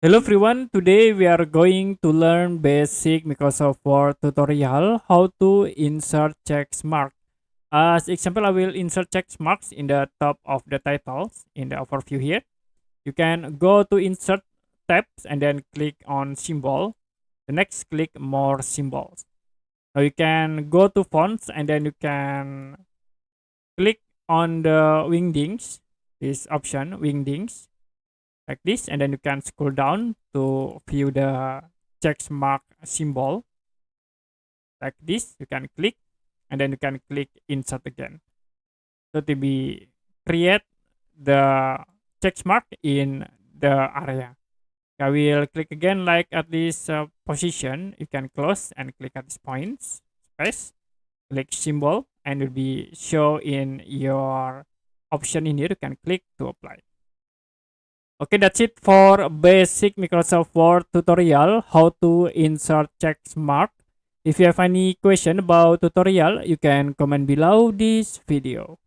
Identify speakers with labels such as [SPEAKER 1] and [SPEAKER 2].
[SPEAKER 1] Hello everyone, today we are going to learn basic Microsoft Word tutorial how to insert check mark. As example, I will insert check marks in the top of the titles in the overview here. You can go to insert tabs and then click on symbol. The next click more symbols. Now you can go to fonts and then you can click on the wingdings, this option wingdings like this, and then you can scroll down to view the check mark symbol like this. You can click and then you can click insert again, so to be create the check mark in the area. I will click again like at this position. You can close and click at this points space, click symbol, and will be show in your option in here. You can click to apply. Okay, that's it for basic Microsoft Word tutorial, how to insert check mark. If you have any question about tutorial, you can comment below this video.